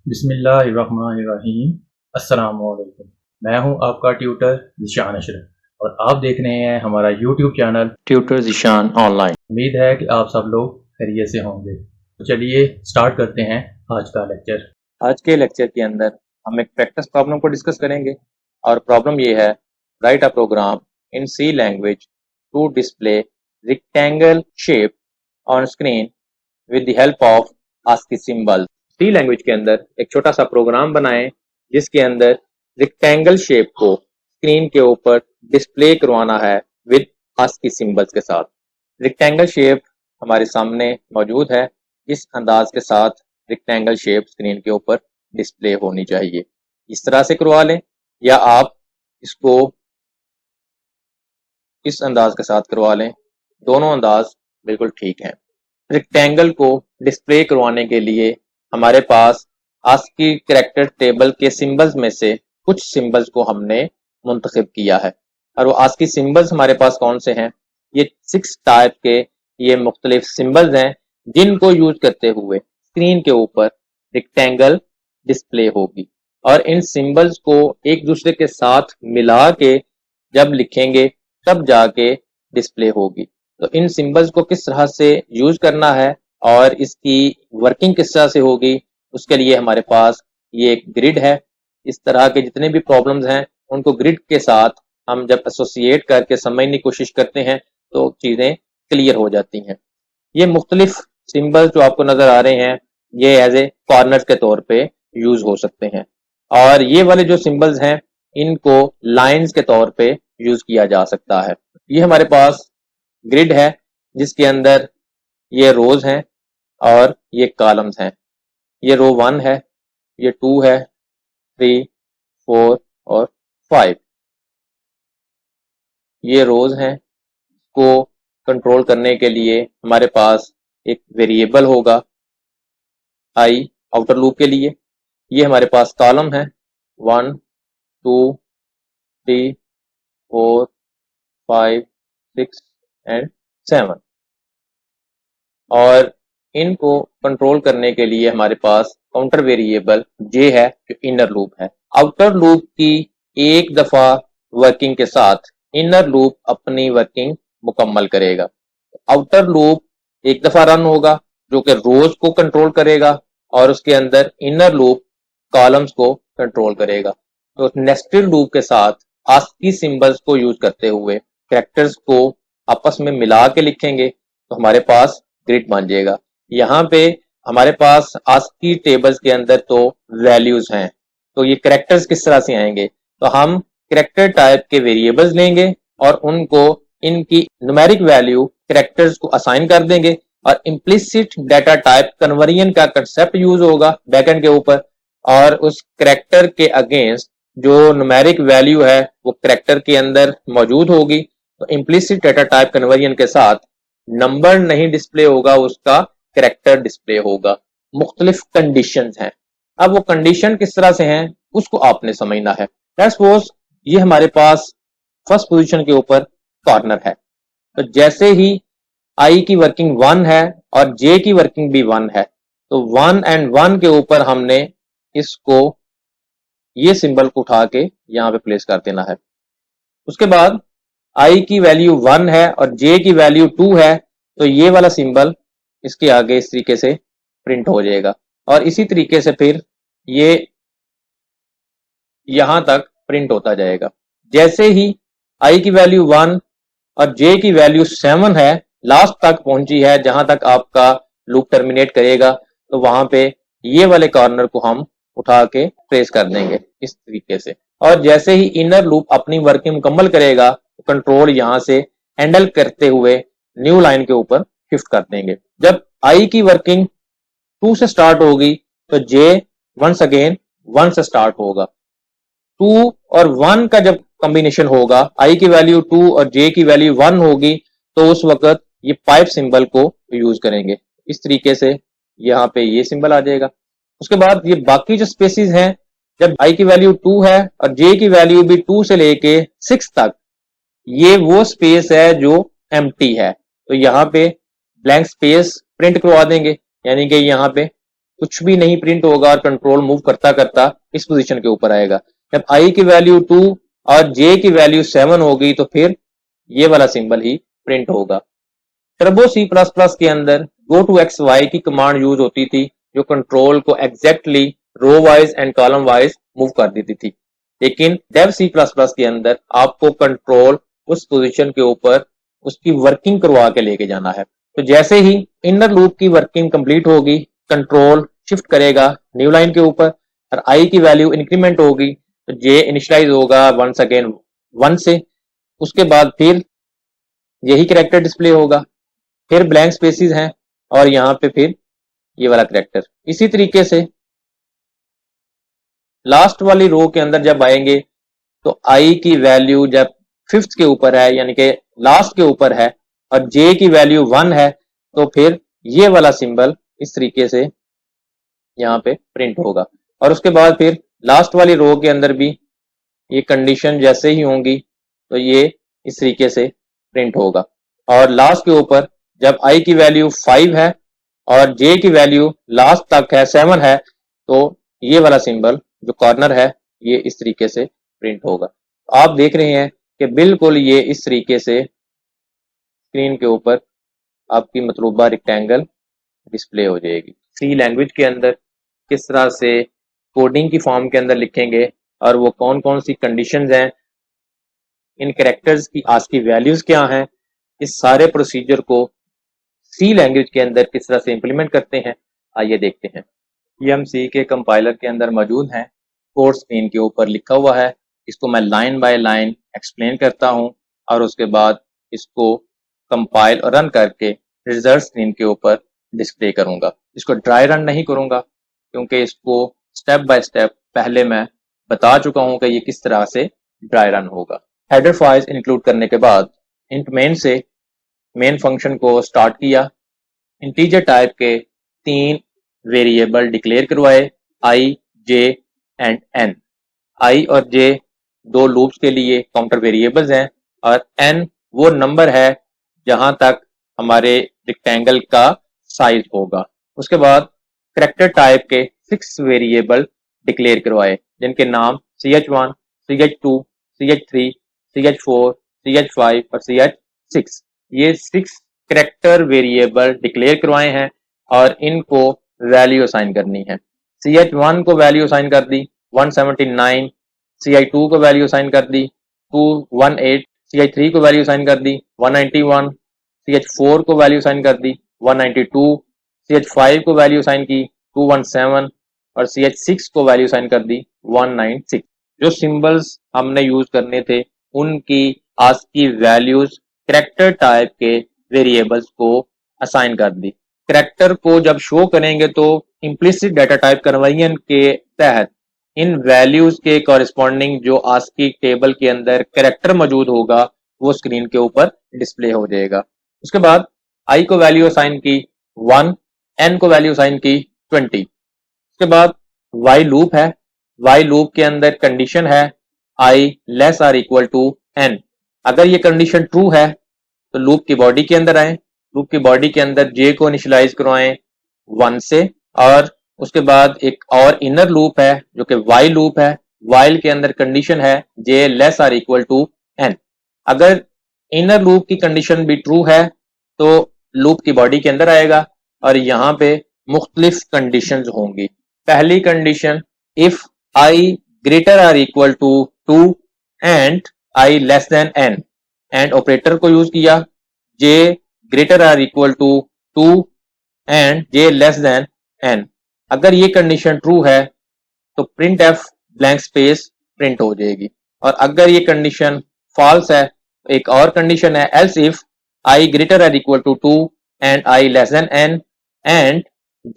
बिस्मिल्लाहिर्रहमानिर्रहीम। अस्सलामुअलैकुम। मैं हूं आपका ट्यूटर ज़ीशान अशरफ और आप देख रहे हैं हमारा YouTube channel tutor Zeeshan online. उम्मीद है कि आप सब लोग खैरियत से होंगे। तो चलिए स्टार्ट करते हैं आज का लेक्चर। आज के लेक्चर के अंदर हम एक प्रैक्टिस प्रॉब्लम को डिस्कस करेंगे और प्रॉब्लम ये है, write a program in C language to display rectangle shape on screen with the help of ASCII symbol. C language के अंदर एक छोटा सा प्रोग्राम बनाएं जिसके अंदर रेक्टेंगल शेप को स्क्रीन के ऊपर डिस्प्ले करवाना है विद आस्की सिंबल्स के साथ। रेक्टेंगल शेप हमारे सामने मौजूद है। इस अंदाज के साथ रेक्टेंगल शेप स्क्रीन के ऊपर डिस्प्ले होनी चाहिए। इस तरह से करवा लें या आप इसको इस अंदाज के साथ करवा लें, दोनों अंदाज बिल्कुल ठीक हैं। रेक्टेंगल को डिस्प्ले करवाने के लिए हमारे पास आस्की कैरेक्टर टेबल के सिंबल्स में से कुछ सिंबल्स को हमने मुंतखब किया है। और वो आस्की सिंबल्स हमारे पास कौन से हैं? ये 6 टाइप के ये मुख्तलिफ सिंबल्स हैं जिनको यूज करते हुए स्क्रीन के ऊपर रेक्टेंगल डिस्प्ले होगी। और इन सिंबल्स को एक दूसरे के साथ मिला के जब लिखेंगे तब जाके डिस्प्ले होगी। तो इन सिंबल्स को किस तरह से यूज करना है और इसकी वर्किंग किस तरह से होगी, उसके लिए हमारे पास ये एक ग्रिड है। इस तरह के जितने भी प्रॉब्लम्स हैं उनको ग्रिड के साथ हम जब एसोसिएट करके समझने की कोशिश करते हैं तो चीज़ें क्लियर हो जाती हैं। ये मुख्तलिफ सिंबल्स जो आपको नजर आ रहे हैं ये एज ए कॉर्नर के तौर पे यूज हो सकते हैं और ये वाले जो सिंबल्स हैं इनको लाइंस के तौर पे यूज किया जा सकता है। ये हमारे पास ग्रिड है जिसके अंदर ये रोज हैं और ये कॉलम्स हैं। ये रो 1 है, ये 2 है, 3, 4 और 5। ये रोज हैं। को कंट्रोल करने के लिए हमारे पास एक वेरिएबल होगा आई आउटर लूप के लिए। ये हमारे पास कॉलम है 1, 2, 3, 4, 5, 6 एंड 7 और इनको कंट्रोल करने के लिए हमारे पास काउंटर वेरिएबल जे है जो इनर लूप है। आउटर लूप की एक दफा वर्किंग के साथ इनर लूप अपनी वर्किंग मुकम्मल करेगा। आउटर लूप एक दफा रन होगा जो कि रोज को कंट्रोल करेगा और उसके अंदर इनर लूप कॉलम्स को कंट्रोल करेगा। तो नेस्टेड लूप के साथ आस्की सिंबल्स को यूज करते हुए कैरेक्टर्स को आपस में मिला के लिखेंगे तो हमारे पास ग्रिड बन जाएगा। यहाँ पे हमारे पास आस्की टेबल्स के अंदर तो वैल्यूज हैं, तो ये कैरेक्टर्स किस तरह से आएंगे? तो हम कैरेक्टर टाइप के वेरिएबल्स लेंगे और उनको इनकी न्यूमेरिक वैल्यू कैरेक्टर्स को असाइन कर देंगे और इम्प्लिसिट डाटा टाइप कन्वर्जन का कंसेप्ट यूज होगा बैकएंड के ऊपर और उस कैरेक्टर के अगेंस्ट जो न्यूमेरिक वैल्यू है वो कैरेक्टर के अंदर मौजूद होगी। तो इम्प्लिसिट डाटा टाइप कन्वर्जन के साथ नंबर नहीं डिस्प्ले होगा, उसका कैरेक्टर डिस्प्ले होगा। मुख्तलिफ कंडीशंस हैं। अब वो कंडीशन किस तरह से हैं उसको आपने समझना है। लेट्स सपोज ये हमारे पास फर्स्ट पोजीशन के ऊपर कॉर्नर है, तो जैसे ही आई की वर्किंग 1 है और जे की वर्किंग भी 1 है तो 1 एंड 1 के ऊपर हमने इसको ये सिंबल को उठा के यहाँ पे प्लेस कर देना है। उसके बाद आई की वैल्यू 1 है और जे की वैल्यू 2 है तो ये वाला सिंबल इसके आगे इस तरीके से प्रिंट हो जाएगा और इसी तरीके से फिर ये यहां तक प्रिंट होता जाएगा। जैसे ही आई की वैल्यू 1 और जे की वैल्यू 7 है, लास्ट तक पहुंची है जहां तक आपका लूप टर्मिनेट करेगा, तो वहां पे ये वाले कॉर्नर को हम उठा के प्रेस कर देंगे इस तरीके से। और जैसे ही इनर लूप अपनी वर्किंग मुकम्मल करेगा तो कंट्रोल यहां से हैंडल करते हुए न्यू लाइन के ऊपर शिफ्ट कर देंगे। जब आई की वर्किंग 2 से स्टार्ट होगी तो जे वंस अगेन 1 से स्टार्ट होगा। 2 और 1 का जब कॉम्बिनेशन होगा, आई की वैल्यू 2 और जे की वैल्यू 1 होगी, तो उस वक्त ये पाइप सिंबल को यूज करेंगे। इस तरीके से यहाँ पे ये सिंबल आ जाएगा। उसके बाद ये बाकी जो स्पेसिस हैं, जब आई की वैल्यू 2 है और जे की वैल्यू भी 2 से लेके 6 तक, ये वो स्पेस है जो एम्प्टी है, तो यहाँ पे ब्लैंक स्पेस प्रिंट करवा देंगे, यानी कि यहाँ पे कुछ भी नहीं प्रिंट होगा और कंट्रोल मूव करता करता इस पोजीशन के ऊपर आएगा। जब आई की वैल्यू 2 और जे की वैल्यू 7 होगी तो फिर ये वाला सिंबल ही प्रिंट होगा। टर्बो सी प्लस प्लस के अंदर गो टू एक्स वाई की कमांड यूज होती थी, जो कंट्रोल को exactly row wise and column wise move कर देती थी। लेकिन डेव सी प्लस प्लस के अंदर आपको कंट्रोल उस पोजीशन के ऊपर उसकी वर्किंग करवा के लेके जाना है। तो जैसे ही इनर लूप की वर्किंग कंप्लीट होगी, कंट्रोल शिफ्ट करेगा न्यू लाइन के ऊपर और आई की वैल्यू इंक्रीमेंट होगी तो जे इनिशियलाइज होगा वंस अगेन 1 से। उसके बाद फिर यही कैरेक्टर डिस्प्ले होगा, फिर ब्लैंक स्पेसिस हैं और यहाँ पे फिर ये वाला कैरेक्टर। इसी तरीके से लास्ट वाली रो के अंदर जब आएंगे तो आई की वैल्यू जब 5th के ऊपर है यानी कि लास्ट के ऊपर है और जे की वैल्यू 1 है तो फिर ये वाला सिंबल इस तरीके से यहाँ पे प्रिंट होगा। और उसके बाद फिर लास्ट वाली रो के अंदर भी ये कंडीशन जैसे ही होंगी तो ये इस तरीके से प्रिंट होगा। और लास्ट के ऊपर जब आई की वैल्यू 5 है और जे की वैल्यू लास्ट तक है 7 है तो ये वाला सिंबल जो कॉर्नर है ये इस तरीके से प्रिंट होगा। आप देख रहे हैं कि बिल्कुल ये इस तरीके से स्क्रीन के ऊपर आपकी मतलूबा रेक्टेंगल डिस्प्ले हो जाएगी। सी लैंग्वेज के अंदर किस तरह से कोडिंग की फॉर्म के अंदर लिखेंगे और वो कौन कौन सी कंडीशंस हैं, इन कैरेक्टर्स की आस्की वैल्यूज क्या हैं, इस सारे प्रोसीजर को सी लैंग्वेज के अंदर किस तरह से इंप्लीमेंट करते हैं, आइए देखते हैं। ये हम सी के कंपाइलर के अंदर मौजूद हैं। कोड स्क्रीन के ऊपर लिखा हुआ है, इसको मैं लाइन बाय लाइन एक्सप्लेन करता हूं और उसके बाद इसको कंपाइल और रन करके रिजल्ट स्क्रीन के ऊपर डिस्प्ले करूंगा। इसको ड्राई रन नहीं करूंगा क्योंकि इसको स्टेप बाय स्टेप पहले मैं बता चुका हूं कि ये किस तरह से ड्राई रन होगा। हेडर फाइल्स इंक्लूड करने के बाद इंट मेन से मेन फंक्शन को स्टार्ट किया। इंटीजर टाइप के 3 वेरिएबल डिक्लेयर करवाए, आई, जे एंड एन। आई और जे 2 लूप्स के लिए काउंटर वेरिएबल्स हैं और एन वो नंबर है जहां तक हमारे रेक्टेंगल का साइज होगा। उसके बाद कैरेक्टर टाइप के 6 वेरिएबल डिक्लेयर करवाए जिनके नाम ch1, ch2, ch3, ch4, ch5 और ch6। ये 6 कैरेक्टर वेरिएबल डिक्लेयर करवाए हैं और इनको वैल्यू असाइन करनी है। ch1 को वैल्यू असाइन कर दी 179, ci2 को वैल्यू असाइन कर दी 218, ci3 को वैल्यू असाइन कर दी 191, ch4 को वैल्यू असाइन कर दी 192, ch5 को वैल्यू असाइन की 217 और ch6 को वैल्यू असाइन कर दी 196। जो सिंबल्स हमने यूज करने थे उनकी आस्की वैल्यूज कैरेक्टर टाइप के वेरिएबल्स को असाइन कर दी। कैरेक्टर को जब शो करेंगे तो इम्प्लिसिट डाटा टाइप कन्वर्जन के तहत इन वैल्यूज के कॉरेस्पॉन्डिंग जो आस्की टेबल के अंदर कैरेक्टर मौजूद होगा वो स्क्रीन के ऊपर डिस्प्ले हो जाएगा। उसके बाद आई को वैल्यू असाइन की 1, एन को वैल्यू असाइन की 20। उसके बाद वाई लूप है, वाई लूप के अंदर कंडीशन है I less or equal to N. अगर ये कंडीशन ट्रू है तो लूप की बॉडी के अंदर आए, लूप की बॉडी के अंदर जे को इनिशियलाइज करवाएं 1 से और उसके बाद एक और इनर लूप है जो कि वाइल लूप है। वाइल के अंदर कंडीशन है J less or equal to N. अगर इनर लूप की कंडीशन भी ट्रू है तो लूप की बॉडी के अंदर आएगा और यहाँ पे मुख्तलिफ कंडीशंस होंगी। पहली condition if I greater or equal to 2 and I less than N, and operator को यूज किया J greater or equal to 2 and J less than N. अगर ये कंडीशन ट्रू है तो printf blank space print हो जाएगी और अगर ये कंडीशन फॉल्स है तो एक और कंडीशन है else if I greater or equal to 2 and I less than N and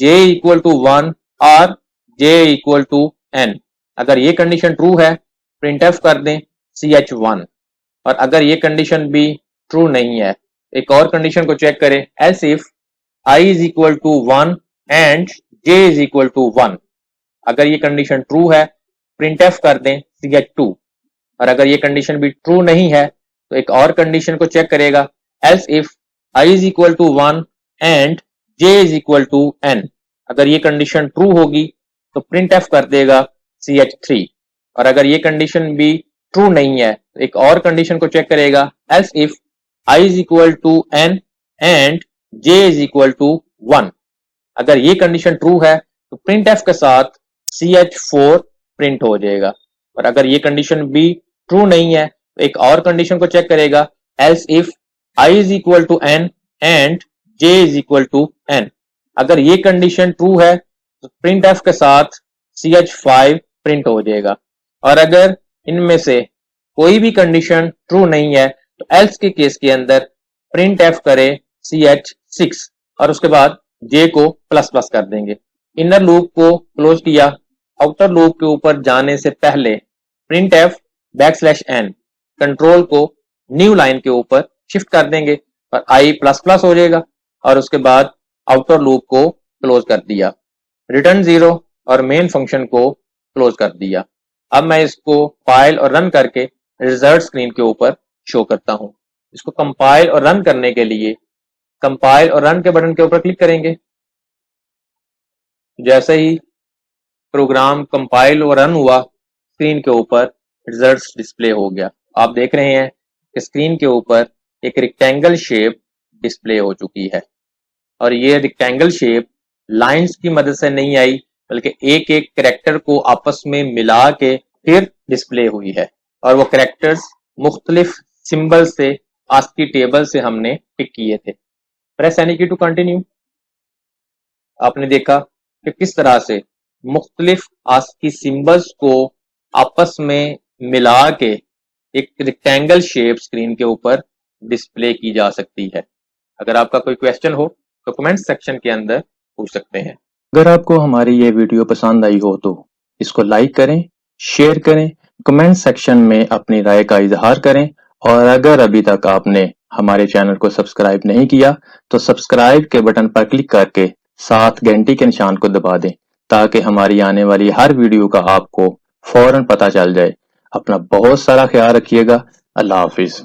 j equal to 1 और जे इक्वल टू एन। अगर ये कंडीशन ट्रू है प्रिंट एफ कर दें ch1 और अगर ये कंडीशन भी ट्रू नहीं है एक और कंडीशन को चेक करें else if i is equal to 1 and j is equal to 1। अगर ये कंडीशन ट्रू है प्रिंट एफ कर दें ch2 और अगर ये कंडीशन भी ट्रू नहीं है तो एक और कंडीशन को चेक करेगा else if i is equal to 1 and j is equal to n। अगर ये कंडीशन ट्रू होगी तो प्रिंट एफ कर देगा CH3, और अगर ये कंडीशन भी ट्रू नहीं है तो एक और कंडीशन को चेक करेगा, else if I is equal to n and j is equal to 1। अगर ये कंडीशन ट्रू है तो प्रिंट एफ के साथ CH4 प्रिंट हो जाएगा, और अगर ये कंडीशन भी ट्रू नहीं है तो एक और कंडीशन को चेक करेगा, else if I is equal to n and j is equal to n। अगर ये कंडीशन ट्रू है तो प्रिंट एफ के साथ CH5 प्रिंट हो जाएगा, और अगर इनमें से कोई भी कंडीशन ट्रू नहीं है तो एल्स के केस के अंदर प्रिंट एफ करे CH6 और उसके बाद j को प्लस प्लस कर देंगे। इनर लूप को क्लोज किया, आउटर लूप के ऊपर जाने से पहले प्रिंट एफ \n कंट्रोल को न्यू लाइन के ऊपर शिफ्ट कर देंगे और i प्लस प्लस हो जाएगा, और उसके बाद आउटर लूप को क्लोज कर दिया, रिटर्न 0 और मेन फंक्शन को क्लोज कर दिया। अब मैं इसको फाइल और रन करके रिजल्ट स्क्रीन के ऊपर शो करता हूं। इसको कंपाइल और रन करने के लिए कंपाइल और रन के बटन के ऊपर क्लिक करेंगे। जैसे ही प्रोग्राम कंपाइल और रन हुआ, स्क्रीन के ऊपर रिजल्ट्स डिस्प्ले हो गया। आप देख रहे हैं कि स्क्रीन के ऊपर एक रेक्टेंगल शेप डिस्प्ले हो चुकी है, और ये रेक्टेंगल शेप लाइंस की मदद से नहीं आई बल्कि एक एक कैरेक्टर को आपस में मिला के फिर डिस्प्ले हुई है, और वो कैरेक्टर्स मुख्तलिफ सिंबल से आस्की टेबल से हमने पिक किए थे। प्रेस एनी की टू कंटिन्यू। आपने देखा कि किस तरह से मुख्तलिफ आस्की सिंबल्स को आपस में मिला के एक रेक्टेंगल शेप स्क्रीन के ऊपर डिस्प्ले की जा सकती है। अगर आपका कोई क्वेश्चन हो तो कमेंट सेक्शन के अंदर पूछ सकते हैं। अगर आपको हमारी ये वीडियो पसंद आई हो तो इसको लाइक करें, शेयर करें, कमेंट सेक्शन में अपनी राय का इजहार करें, और अगर अभी तक आपने हमारे चैनल को सब्सक्राइब नहीं किया तो सब्सक्राइब के बटन पर क्लिक करके साथ घंटी के निशान को दबा दें ताकि हमारी आने वाली हर वीडियो का आपको फौरन पता चल जाए। अपना बहुत सारा ख्याल रखिएगा। अल्लाह हाफिज।